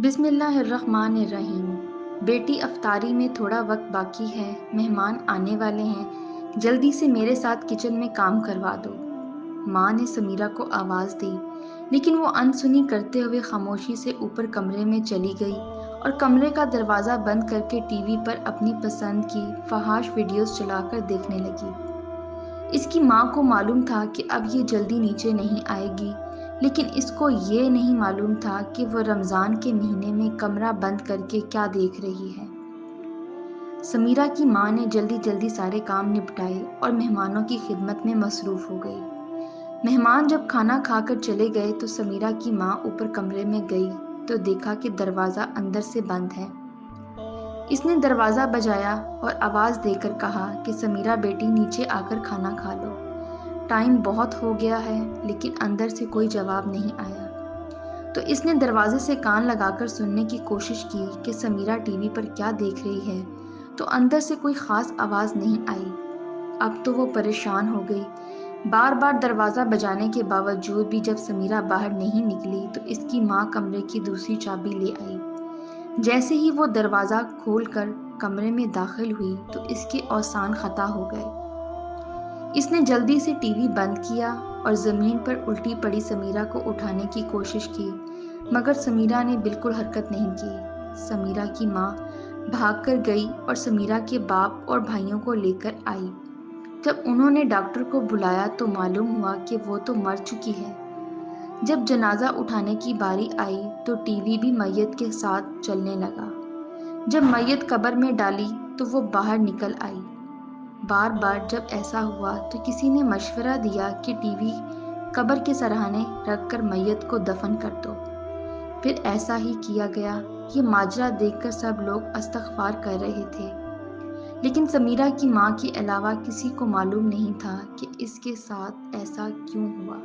بسم اللہ الرحمن الرحیم۔ بیٹی افطاری میں تھوڑا وقت باقی ہے، مہمان آنے والے ہیں، جلدی سے میرے ساتھ کچن میں کام کروا دو۔ ماں نے سمیرہ کو آواز دی، لیکن وہ انسنی کرتے ہوئے خاموشی سے اوپر کمرے میں چلی گئی اور کمرے کا دروازہ بند کر کے ٹی وی پر اپنی پسند کی فحش ویڈیوز چلا کر دیکھنے لگی۔ اس کی ماں کو معلوم تھا کہ اب یہ جلدی نیچے نہیں آئے گی، لیکن اس کو یہ نہیں معلوم تھا کہ وہ رمضان کے مہینے میں کمرہ بند کر کے کیا دیکھ رہی ہے۔ سمیرہ کی ماں نے جلدی جلدی سارے کام نپٹائے اور مہمانوں کی خدمت میں مصروف ہو گئی۔ مہمان جب کھانا کھا کر چلے گئے تو سمیرہ کی ماں اوپر کمرے میں گئی تو دیکھا کہ دروازہ اندر سے بند ہے۔ اس نے دروازہ بجایا اور آواز دے کر کہا کہ سمیرہ بیٹی نیچے آ کر کھانا کھا لو، ٹائم بہت ہو گیا ہے، لیکن اندر سے کوئی جواب نہیں آیا۔ تو اس نے دروازے سے کان لگا کر سننے کی کوشش کی کہ سمیرہ ٹی وی پر کیا دیکھ رہی ہے، تو اندر سے کوئی خاص آواز نہیں آئی۔ اب تو وہ پریشان ہو گئی۔ بار بار دروازہ بجانے کے باوجود بھی جب سمیرہ باہر نہیں نکلی تو اس کی ماں کمرے کی دوسری چابی لے آئی۔ جیسے ہی وہ دروازہ کھول کر کمرے میں داخل ہوئی تو اس کے اوزان خطا ہو گئے۔ اس نے جلدی سے ٹی وی بند کیا اور زمین پر الٹی پڑی سمیرہ کو اٹھانے کی کوشش کی، مگر سمیرہ نے بالکل حرکت نہیں کی۔ سمیرہ کی ماں بھاگ کر گئی اور سمیرہ کے باپ اور بھائیوں کو لے کر آئی۔ جب انہوں نے ڈاکٹر کو بلایا تو معلوم ہوا کہ وہ تو مر چکی ہے۔ جب جنازہ اٹھانے کی باری آئی تو ٹی وی بھی میت کے ساتھ چلنے لگا۔ جب میت قبر میں ڈالی تو وہ باہر نکل آئی۔ بار بار جب ایسا ہوا تو کسی نے مشورہ دیا کہ ٹی وی قبر کے سرہانے رکھ کر میت کو دفن کر دو۔ پھر ایسا ہی کیا گیا۔ یہ ماجرا دیکھ کر سب لوگ استغفار کر رہے تھے، لیکن سمیرہ کی ماں کے علاوہ کسی کو معلوم نہیں تھا کہ اس کے ساتھ ایسا کیوں ہوا۔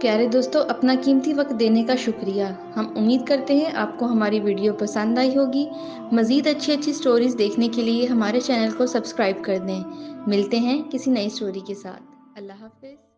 پیارے دوستو، اپنا قیمتی وقت دینے کا شکریہ۔ ہم امید کرتے ہیں آپ کو ہماری ویڈیو پسند آئی ہوگی۔ مزید اچھی سٹوریز دیکھنے کے لیے ہمارے چینل کو سبسکرائب کر دیں۔ ملتے ہیں کسی نئی سٹوری کے ساتھ۔ اللہ حافظ۔